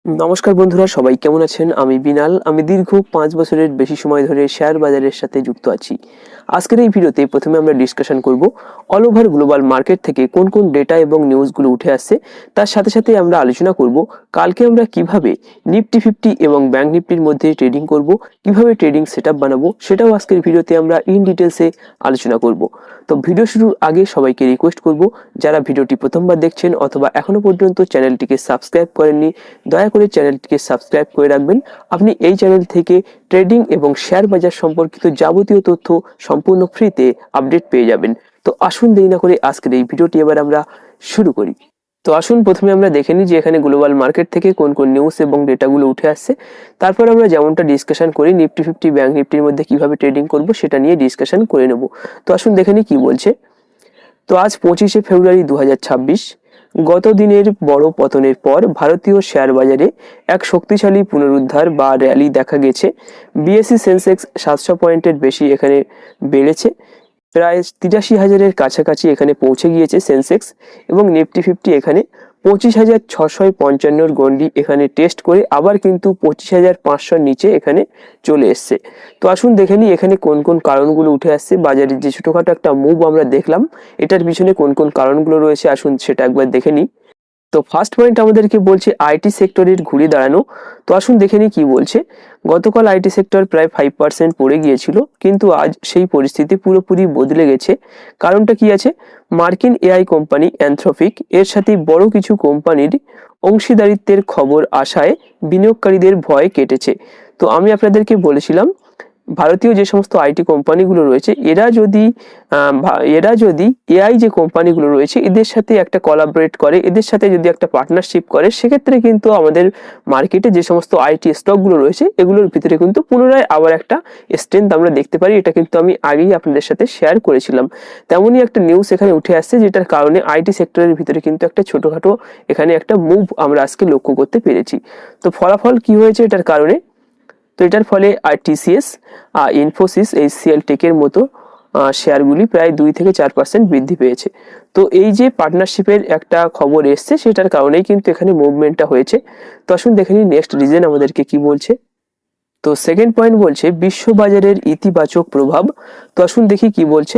নমস্কার বন্ধুরা, সবাই কেমন আছেন? আমি বিনাল। আমি দীর্ঘ 5 বছরের বেশি সময় ধরে শেয়ার বাজারের সাথে যুক্ত আছি। আজকের এই ভিডিওতে প্রথমে আমরা ডিসকাশন করব অল ওভার গ্লোবাল মার্কেট থেকে কোন কোন ডেটা এবং নিউজগুলো উঠে আসছে। তার সাথে সাথে আমরা আলোচনা করব কালকে আমরা কিভাবে নিফটি 50 এবং ব্যাংক নিফটির মধ্যে ট্রেডিং করব, কিভাবে ট্রেডিং সেটআপ বানাবো, সেটাও আজকের ভিডিওতে আমরা ইন ডিটেলসে আলোচনা করব। তো ভিডিও শুরুর আগে সবাইকে রিকোয়েস্ট করব, যারা ভিডিওটি প্রথমবার দেখছেন অথবা এখনো পর্যন্ত চ্যানেলটিকে সাবস্ক্রাইব করেননি, দয়া করে চ্যানেলটিকে সাবস্ক্রাইব করে রাখবেন। আপনি এই চ্যানেল থেকে ট্রেডিং এবং শেয়ার বাজার সম্পর্কিত যাবতীয় তথ্য সম্পূর্ণ ফ্রিতে আপডেট পেয়ে যাবেন। তো আসুন দেরি না করে আজকের এই ভিডিওটি এবার আমরা শুরু করি। তো আসুন প্রথমে আমরা দেখে নিই যে এখানে গ্লোবাল মার্কেট থেকে কোন কোন নিউজ এবং ডেটাগুলো উঠে আসছে। তারপর আমরা যেমনটা ডিসকাশন করি নিফটি 50 ব্যাংক নিফটির মধ্যে কিভাবে ট্রেডিং করব সেটা নিয়ে ডিসকাশন করে নেব। তো আসুন দেখে নিই কি বলছে। তো আজ 25শে ফেব্রুয়ারি 2026, গত দিনের বড় পতনের পর ভারতীয় শেয়ার বাজারে এক শক্তিশালী পুনরুদ্ধার বা র্যালি দেখা গেছে। বিএসসি সেন্সেক্স 700 পয়েন্টের বেশি এখানে বেড়েছে, প্রায় 83,000-এর কাছাকাছি এখানে পৌঁছে গিয়েছে সেন্সেক্স, এবং নিফটি 50 এখানে 25,655-র গন্ডি এখানে টেস্ট করে আবার কিন্তু 25,500-র নিচে এখানে চলে এসছে। তো আসুন দেখে নিই এখানে কোন কোন কারণগুলো উঠে আসছে। বাজারের যে ছোটখাটো একটা মুভ আমরা দেখলাম, এটার পিছনে কোন কোন কারণগুলো রয়েছে আসুন সেটা একবার দেখে নিই। তো ফার্স্ট পয়েন্ট আমাদেরকে বলছে আইটি সেক্টরের ঘুরে দাঁড়ানো। তো আসুন দেখে নিই কি বলছে। গতকাল আইটি সেক্টর প্রায় 5% পড়ে গিয়েছিল, কিন্তু আজ সেই পরিস্থিতি পুরোপুরি বদলে গেছে। কারণটা কি আছে? মার্কিন এআই কোম্পানি অ্যানথ্রপিক এর সাথে বড় কিছু কোম্পানির অংশীদারিত্বের খবর আসায় বিনিয়োগকারীদের ভয় কেটেছে। তো আমি আপনাদেরকে বলেছিলাম ভারতীয় যে সমস্ত আইটি কোম্পানিগুলো রয়েছে এরা যদি এআই যে কোম্পানিগুলো রয়েছে এদের সাথে একটা কোলাবরেট করে, এদের সাথে যদি একটা পার্টনারশিপ করে, সেক্ষেত্রে কিন্তু আমাদের মার্কেটে যে সমস্ত আইটি স্টকগুলো রয়েছে এগুলোর ভিতরে কিন্তু পুনরায় আবার একটা স্ট্রেংথ আমরা দেখতে পারি। এটা কিন্তু আমি আগেই আপনাদের সাথে শেয়ার করেছিলাম। তেমনই একটা নিউজ এখানে উঠে আসছে, যেটার কারণে আইটি সেক্টরের ভিতরে কিন্তু একটা ছোটখাটো এখানে একটা মুভ আমরা আজকে লক্ষ্য করতে পেরেছি। তো ফলাফল কি হয়েছে এটার কারণে? তো এটার ফলে টিসিএস, ইনফোসিস, এইচসিএল টেকের মতো শেয়ারগুলি প্রায় 2 থেকে 4% বৃদ্ধি পেয়েছে। তো এই যে পার্টনারশিপের একটা খবর এসছে, সেটার কারণেই কিন্তু এখানে মুভমেন্টটা হয়েছে। তো আসুন দেখে নিই নেক্সট রিজন আমাদেরকে কি বলছে। তো সেকেন্ড পয়েন্ট বলছে বিশ্ব বাজারের ইতিবাচক প্রভাব। তো আসুন দেখি কি বলছে।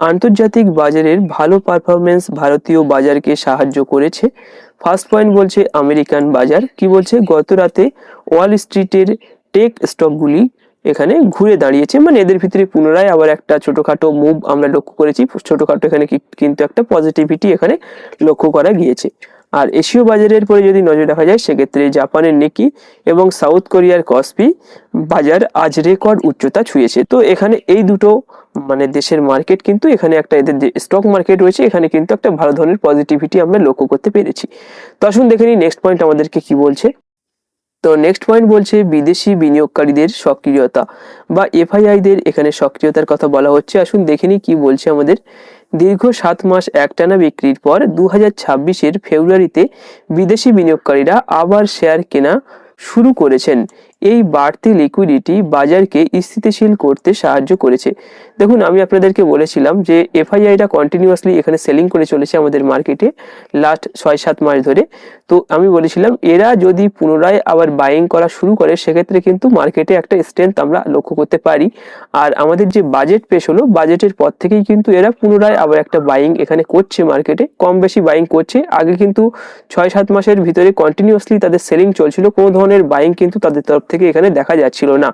আন্তর্জাতিক বাজারের ভালো পারফরমেন্স ভারতীয় বাজারকে সাহায্য করেছে। ফার্স্ট পয়েন্ট বলছে আমেরিকান বাজার কি বলছে, গত রাতে ওয়াল স্ট্রিটের টেক স্টকগুলি এখানে ঘুরে দাঁড়িয়েছে, মানে এদের ভিতরে পুনরায় আবার একটা ছোটখাটো মুভ আমরা লক্ষ্য করেছি। ছোটখাটো এখানে কিন্তু একটা পজিটিভিটি এখানে লক্ষ্য করা গিয়েছে। আর এশীয় বাজারের পরে যদি নজর রাখা যায়, সেক্ষেত্রে জাপানের নিকি এবং সাউথ কোরিয়ার কসপি বাজার আজ রেকর্ড উচ্চতা ছুঁয়েছে। তো এখানে এই দুটো মানে দেশের মার্কেট কিন্তু এখানে একটা এদের যে স্টক মার্কেট রয়েছে এখানে কিন্তু একটা ভালো ধরনের পজিটিভিটি আমরা লক্ষ্য করতে পেরেছি। তো আসুন দেখে নিই নেক্সট পয়েন্ট আমাদেরকে কি বলছে। তো নেক্সট পয়েন্ট বলছে বিদেশি বিনিয়োগকারীদের সক্রিয়তা বা এফআইআইদের এখানে সক্রিয়তার কথা বলা হচ্ছে। আসুন দেখে নিই কি বলছে আমাদের। দীর্ঘ 7 মাস একটানা বিক্রির পর 2026-এর ফেব্রুয়ারিতে বিদেশি বিনিয়োগকারীরা আবার শেয়ার কেনা শুরু করেছেন। এই বাড়তি লিকুইডিটি বাজারকে স্থিতিশীল করতে সাহায্য করেছে। দেখুন আমি আপনাদেরকে বলেছিলাম যে এফআইআইটা কন্টিনিউয়াসলি এখানে সেলিং করে চলেছে আমাদের মার্কেটে লাস্ট 6-7 মাস ধরে। তো আমি বলেছিলাম এরা যদি পুনরায় আবার বাইং করা শুরু করে, সেক্ষেত্রে কিন্তু মার্কেটে একটা স্ট্রেংথ আমরা লক্ষ্য করতে পারি। আর আমাদের যে বাজেট পেশ হলো, বাজেটের পর থেকেই কিন্তু এরা পুনরায় আবার একটা বাইং এখানে করছে, মার্কেটে কম বেশি বাইং করছে। আগে কিন্তু 6-7 মাসের ভিতরে কন্টিনিউয়াসলি তাদের সেলিং চলছিল, কোনো ধরনের বাইং কিন্তু তাদের তরফ থেকে এখানে দেখা যাচ্ছিল না।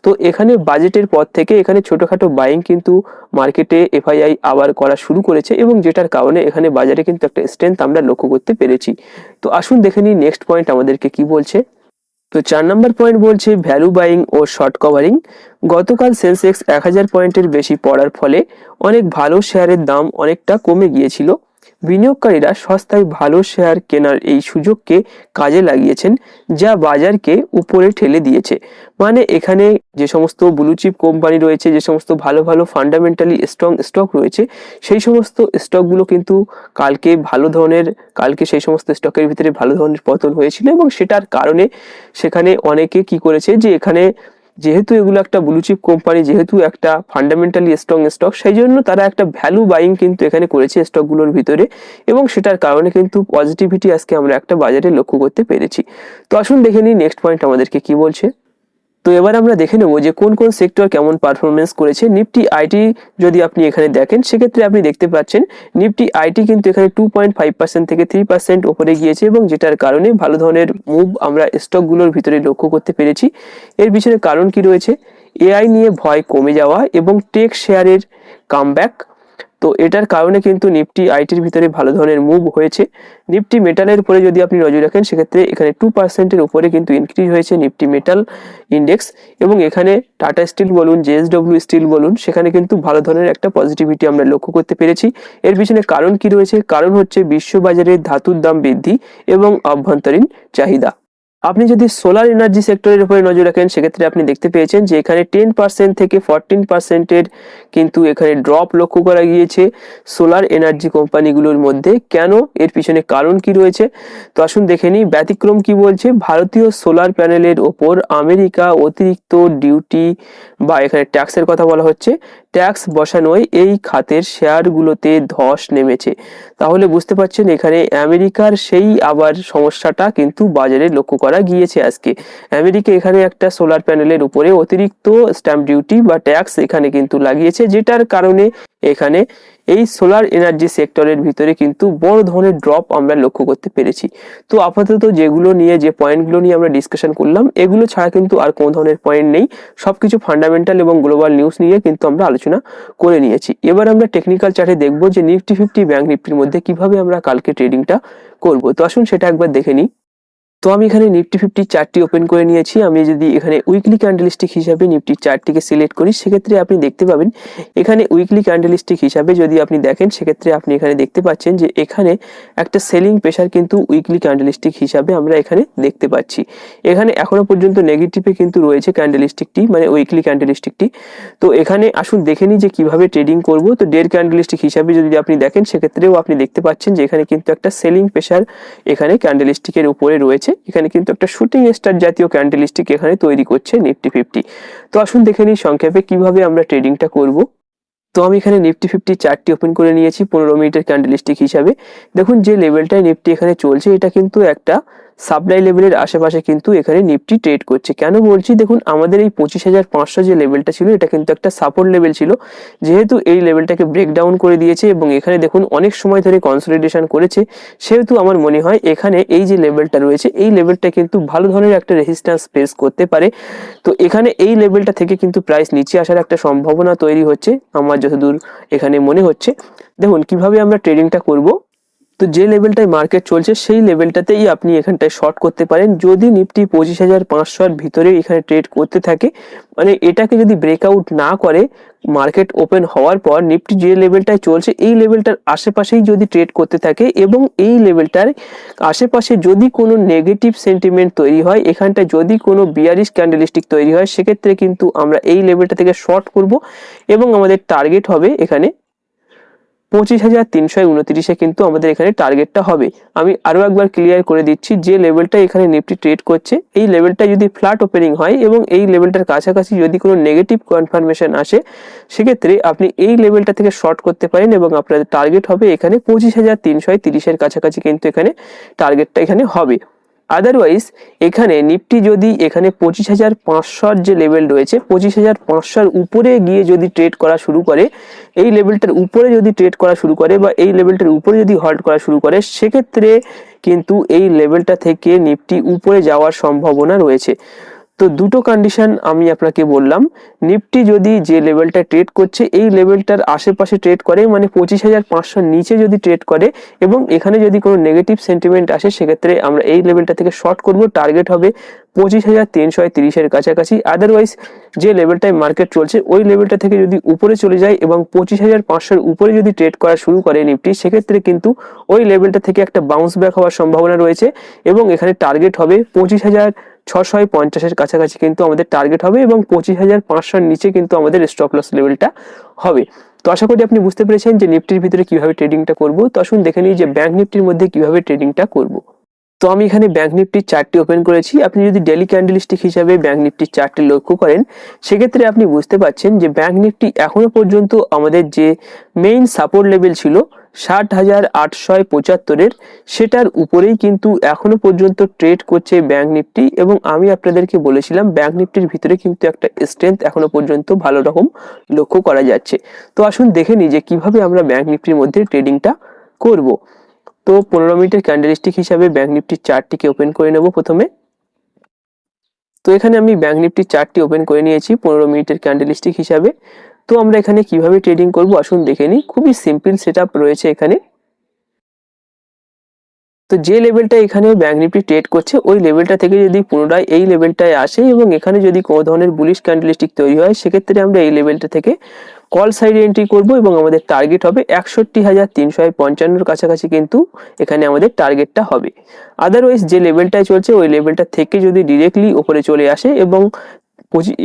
তো এখানে বাজেটের পর থেকে এখানে ছোটখাটো বাইং কিন্তু মার্কেটে এফআইআই আবার করা শুরু করেছে, এবং যেটার কারণে এখানে বাজারে কিন্তু একটা স্ট্রেংথ আমরা লক্ষ্য করতে পেরেছি। তো আসুন দেখে নিই নেক্সট পয়েন্ট আমাদেরকে কি বলছে। তো 4 নম্বর পয়েন্ট বলছে ভ্যালু বাইং ও শর্ট কভারিং। গতকাল সেন্সেক্স 1000 পয়েন্টের বেশি পড়ার ফলে অনেক ভালো শেয়ারের দাম অনেকটা কমে গিয়েছিল। বিনিয়োগকারীরা সস্তায় ভালো শেয়ার কেনার এই সুযোগকে কাজে লাগিয়েছেন, যা বাজারকে উপরে ঠেলে দিয়েছে। মানে এখানে যে সমস্ত ব্লু চিপ কোম্পানি রয়েছে, যে সমস্ত ভালো ভালো ফান্ডামেন্টালি স্ট্রং স্টক রয়েছে, সেই সমস্ত স্টকগুলো কিন্তু কালকে সেই সমস্ত স্টকের ভিতরে ভালো ধরনের পতন হয়েছিল, এবং সেটার কারণে সেখানে অনেকে কি করেছে যে এখানে যেহেতু এগুলো একটা ব্লু চিপ কোম্পানি, যেহেতু একটা ফান্ডামেন্টালি স্ট্রং স্টক, সেই জন্য তারা একটা ভ্যালু বাইং কিন্তু এখানে করেছে স্টকগুলোর ভিতরে, এবং সেটার কারণে কিন্তু পজিটিভিটি আজকে আমরা একটা বাজারে লক্ষ্য করতে পেরেছি। তো আসুন দেখে নিই নেক্সট পয়েন্ট আমাদেরকে কি বলছে। তো এবার আমরা দেখে নেব যে কোন কোন সেক্টর কেমন পারফরমেন্স করেছে। নিফটি আইটি যদি আপনি এখানে দেখেন, সেক্ষেত্রে আপনি দেখতে পাচ্ছেন নিফটি আইটি কিন্তু এখানে 2.5% থেকে 3% ওপরে গিয়েছে, এবং যেটার কারণে ভালো ধরনের মুভ আমরা স্টকগুলোর ভিতরে লক্ষ্য করতে পেরেছি। এর পিছনে কারণ কি রয়েছে? এআই নিয়ে ভয় কমে যাওয়া এবং টেক শেয়ারের কামব্যাক। তো এটার কারণে কিন্তু নিফটি আইটির ভিতরে ভালো ধরনের মুভ হয়েছে। নিফটি মেটালের উপরে যদি আপনি নজর রাখেন, সেক্ষেত্রে এখানে 2%-এর উপরে কিন্তু ইনক্রিজ হয়েছে নিফটি মেটাল ইন্ডেক্স, এবং এখানে টাটা স্টিল বলুন, জেএসডব্লিউ স্টিল বলুন, সেখানে কিন্তু ভালো ধরনের একটা পজিটিভিটি আমরা লক্ষ্য করতে পেরেছি। এর পিছনে কারণ কি রয়েছে? কারণ হচ্ছে বিশ্ববাজারে ধাতুর দাম বৃদ্ধি এবং অভ্যন্তরীণ চাহিদা। আপনি যদি সোলার এনার্জি সেক্টরের উপরে নজর রাখেন, সেক্ষেত্রে আপনি দেখতে পেয়েছেন যে এখানে 10% থেকে 14%-এর কিন্তু এখানে ড্রপ লক্ষ্য করা গিয়েছে সোলার এনার্জি কোম্পানিগুলোর মধ্যে। কেন? এর পিছনে কারণ কি রয়েছে? তো আসুন দেখে নিই। ব্যতিক্রম কি বলছে? ভারতীয় সোলার প্যানেলের ওপর আমেরিকা অতিরিক্ত ডিউটি বা এখানে ট্যাক্সের কথা বলা হচ্ছে, ট্যাক্স বসানোয় এই খাতের শেয়ারগুলোতে ধস নেমেছে। তাহলে বুঝতে পারছেন এখানে আমেরিকার সেই আবার সমস্যাটা কিন্তু বাজারে লক্ষ্য করা গিয়েছে আজকে। আমেরিকা এখানে একটা সোলার প্যানেলের উপরে অতিরিক্ত স্ট্যাম্প ডিউটি বা ট্যাক্স এখানে কিন্তু লাগিয়েছে, যেটার কারণে এখানে এই সোলার এনার্জি সেক্টরের ভিতরে কিন্তু বড় ধরনের ড্রপ আমরা লক্ষ্য করতে পেরেছি। তো আপাতত যেগুলো নিয়ে, যে পয়েন্টগুলো নিয়ে আমরা ডিসকাশন করলাম, এগুলো ছাড়া কিন্তু আর কোনো ধরনের পয়েন্ট নেই। সবকিছু ফান্ডামেন্টাল এবং গ্লোবাল নিউজ নিয়ে কিন্তু আমরা আলোচনা করে নিয়েছি। এবার আমরা টেকনিক্যাল চার্টে দেখবো যে নিফটি 50 ব্যাংক নিফটির মধ্যে কিভাবে আমরা কালকে ট্রেডিংটা করব। তো আসুন সেটা একবার দেখে নিই। তো আমি এখানে নিফটি 50 চার্টটি ওপেন করে নিয়েছি। আমি যদি এখানে উইকলি ক্যান্ডেলস্টিক হিসাবে নিফটি চার্টটিকে সিলেক্ট করি, সেক্ষেত্রে আপনি দেখতে পাবেন এখানে উইকলি ক্যান্ডেলস্টিক হিসাবে যদি আপনি দেখেন, সেক্ষেত্রে আপনি এখানে দেখতে পাচ্ছেন যে এখানে একটা সেলিং প্রেসার কিন্তু উইকলি ক্যান্ডেলস্টিক হিসাবে আমরা এখানে দেখতে পাচ্ছি। এখানে এখনো পর্যন্ত নেগেটিভে কিন্তু রয়েছে ক্যান্ডেলস্টিকটি, মানে উইকলি ক্যান্ডেলস্টিকটি। তো এখানে আসুন দেখে নিই যে কিভাবে ট্রেডিং করব। তো ডের ক্যান্ডেলস্টিক হিসাবে যদি আপনি দেখেন, সেক্ষেত্রেও আপনি দেখতে পাচ্ছেন যে এখানে কিন্তু একটা সেলিং প্রেসার এখানে ক্যান্ডেলস্টিকের উপরে রয়েছে। এখানে কিন্তু একটা শুটিং স্টার জাতীয় ক্যান্ডেলস্টিক এখানে তৈরি করছে নিফটি 50। তো আসুন দেখে নিই সংক্ষেপে কিভাবে আমরা ট্রেডিংটা করব। তো আমি এখানে নিফটি 50 চার্টটি ওপেন করে নিয়েছি 15 মিনিটের ক্যান্ডেলস্টিক হিসাবে। দেখুন যে লেভেলটায় নিফটি এখানে চলছে, এটা কিন্তু একটা সাপ্লাই লেভেলের আশেপাশে কিন্তু এখানে নিফটি ট্রেড করছে। কেন বলছি? দেখুন আমাদের এই 25,500 যে লেভেলটা ছিল, এটা কিন্তু একটা সাপোর্ট লেভেল ছিল। যেহেতু এই লেভেলটাকে ব্রেকডাউন করে দিয়েছে এবং এখানে দেখুন অনেক সময় ধরে কনসলিডেশন করেছে, সেহেতু আমার মনে হয় এখানে এই যে লেভেলটা রয়েছে, এই লেভেলটা কিন্তু ভালো ধরনের একটা রেজিস্ট্যান্স ফেস করতে পারে। তো এখানে এই লেভেলটা থেকে কিন্তু প্রাইস নিচে আসার একটা সম্ভাবনা তৈরি হচ্ছে আমার যতদূর এখানে মনে হচ্ছে। দেখুন কিভাবে আমরা ট্রেডিংটা করব। তো যে লেভেলটায় মার্কেট চলছে, সেই লেভেলটাতেই আপনি এখানটায় শর্ট করতে পারেন। যদি নিফটি 25,500-এর ভিতরে এখানে ট্রেড করতে থাকে, মানে এটাকে যদি ব্রেকআউট না করে মার্কেট ওপেন হওয়ার পর, নিফটি যে লেভেলটায় চলছে এই লেভেলটার আশেপাশেই যদি ট্রেড করতে থাকে এবং এই লেভেলটার আশেপাশে যদি কোনো নেগেটিভ সেন্টিমেন্ট তৈরি হয়, এখানটায় যদি কোনো বিয়ারিশ ক্যান্ডেলস্টিক তৈরি হয়, সেক্ষেত্রে কিন্তু আমরা এই লেভেলটা থেকে শর্ট করব এবং আমাদের টার্গেট হবে এখানে 25,329 কিন্তু আমাদের এখানে টার্গেটটা হবে। আমি আরো একবার ক্লিয়ার করে দিচ্ছি, যে লেভেলটা এখানে নিফটি ট্রেড করছে, এই লেভেলটা যদি ফ্ল্যাট ওপেনিং হয় এবং এই লেভেলটার কাছাকাছি যদি কোনো নেগেটিভ কনফার্মেশন আসে, সেক্ষেত্রে আপনি এই লেভেলটা থেকে শর্ট করতে পারেন এবং আপনাদের টার্গেট হবে এখানে 25,330-এর কাছাকাছি কিন্তু এখানে টার্গেটটা এখানে হবে। আদারওয়াইজ এখানে নিফটি যদি এখানে 25,500 যে লেভেল রয়েছে, 25,500-এর উপরে গিয়ে যদি ট্রেড করা শুরু করে, এই লেভেলটার উপরে যদি ট্রেড করা শুরু করে বা এই লেভেলটার উপরে যদি হল্ড করা শুরু করে, সেক্ষেত্রে কিন্তু এই লেভেলটা থেকে নিফটি উপরে যাওয়ার সম্ভাবনা রয়েছে। তো দুটো কন্ডিশন আমি আপনাকে বললাম। নিফটি যদি যে লেভেলটা ট্রেড করছে এই লেভেলটার আশেপাশে ট্রেড করে, মানে 25,500 নিচে যদি ট্রেড করে এবং এখানে যদি কোনো নেগেটিভ সেন্টিমেন্ট আসে, সেক্ষেত্রে আমরা এই লেভেলটা থেকে শর্ট করব। টার্গেট হবে 25,330-এর কাছাকাছি। আদারওয়াইজ যে লেভেলটায় মার্কেট চলছে ওই লেভেলটা থেকে যদি উপরে চলে যায় এবং 25,500-এর উপরে যদি ট্রেড করা শুরু করে নিফটি, সেক্ষেত্রে কিন্তু ওই লেভেলটা থেকে একটা বাউন্স ব্যাক হওয়ার সম্ভাবনা রয়েছে এবং এখানে টার্গেট হবে 25,650-এর কাছাকাছি কিন্তু আমাদের টার্গেট হবে এবং 25,500-এর নিচে কিন্তু আমাদের স্টপ লস লেভেলটা হবে। তো আশা করি আপনি বুঝতে পেরেছেন যে নিফটির ভিতরে কিভাবে ট্রেডিংটা করব। তো আসুন দেখে নিই যে ব্যাংক নিফটির মধ্যে কিভাবে ট্রেডিংটা করব। তো আমি এখানে ব্যাংক নিফটির চার্টটি ওপেন করেছি। আপনি যদি ডেইলি ক্যান্ডেলস্টিক হিসাবে ব্যাংক নিফটির চার্টটি লক্ষ্য করেন, সেক্ষেত্রে আপনি বুঝতে পারছেন যে ব্যাংক নিফটি এখনো পর্যন্ত আমাদের যে মেইন সাপোর্ট লেভেল ছিল 60,875 সেটার উপরেই কিন্তু এখনো পর্যন্ত ট্রেড করছে ব্যাংক নিফটি। এবং আমি আপনাদেরকে বলেছিলাম ব্যাংক নিফটির ভিতরে কিন্তু একটা স্ট্রেংথ এখনো পর্যন্ত ভালো রকম লক্ষ্য করা যাচ্ছে। তো আসুন দেখে নিই যে কিভাবে আমরা ব্যাংক নিফটির মধ্যে ট্রেডিংটা করব। তো 15 মিনিটের ক্যান্ডেলস্টিক হিসাবে ব্যাংক নিফটির চার্টটিকে ওপেন করে নেব প্রথমে। তো এখানে আমি ব্যাংক নিফটির চার্টটি ওপেন করে নিয়েছি 15 মিনিটের ক্যান্ডেলস্টিক হিসাবে। তো আমরা এখানে কিভাবে ট্রেডিং করব আসুন দেখে নিই। খুবই সিম্পল সেটআপ রয়েছে এখানে। তো যে লেভেলটা এখানে ব্যাংক নিফটি ট্রেড করছে ওই লেভেলটা থেকে যদি পুনরায় এই লেভেলটায় আসে এবং এখানে যদি কোনো ধরনের বুলিশ ক্যান্ডেলস্টিক তৈরি হয়, সেক্ষেত্রে আমরা এই লেভেলটা থেকে কল সাইডে এন্ট্রি করব এবং আমাদের টার্গেট হবে 61,355 কাছাকাছি কিন্তু এখানে আমাদের টার্গেটটা হবে। আদারওয়াইজ যে লেভেলটায় চলছে ওই লেভেলটা থেকে যদি ডিরেক্টলি উপরে চলে আসে এবং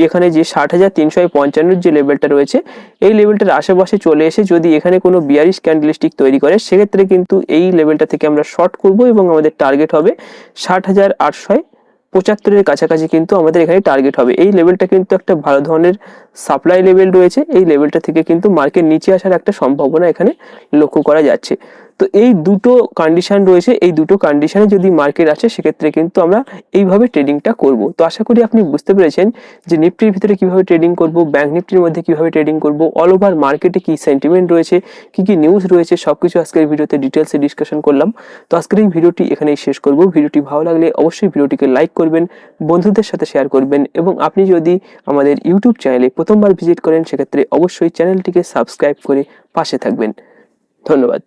এখানে যে 60,355 যে লেভেলটা রয়েছে এই লেভেলটার আশেপাশে চলে এসে যদি এখানে কোনো বিয়ারিশ ক্যান্ডেলস্টিক তৈরি করে, সেক্ষেত্রে কিন্তু এই লেভেলটা থেকে আমরা শর্ট করব এবং আমাদের টার্গেট হবে 60,875 কাছাকাছি কিন্তু আমাদের এখানে টার্গেট হবে। এই লেভেলটা কিন্তু একটা ভালো ধরনের সাপ্লাই লেভেল রয়েছে। এই লেভেলটা থেকে কিন্তু মার্কেট নিচে আসার একটা সম্ভাবনা এখানে লক্ষ্য করা যাচ্ছে। তো এই দুটো কন্ডিশন রয়েছে, এই দুটো কন্ডিশনে যদি মার্কেট আসে সেক্ষেত্রে কিন্তু আমরা এইভাবে ট্রেডিংটা করব। তো আশা করি আপনি বুঝতে পেরেছেন যে নিফটির ভিতরে কিভাবে ট্রেডিং করব, ব্যাংক নিফটির মধ্যে কিভাবে ট্রেডিং করব, অল ওভার মার্কেটে কি সেন্টিমেন্ট রয়েছে, কি কি নিউজ রয়েছে, সবকিছু আজকের ভিডিওতে ডিটেলসে ডিসকাশন করলাম। তো আজকের এই ভিডিওটি এখানেই শেষ করব। ভিডিওটি ভালো লাগলে অবশ্যই ভিডিওটিকে লাইক করবেন, বন্ধুদের সাথে শেয়ার করবেন এবং আপনি যদি আমাদের ইউটিউব চ্যানেলে প্রথমবার ভিজিট করেন সেক্ষেত্রে অবশ্যই চ্যানেলটিকে সাবস্ক্রাইব করে পাশে থাকবেন। ধন্যবাদ।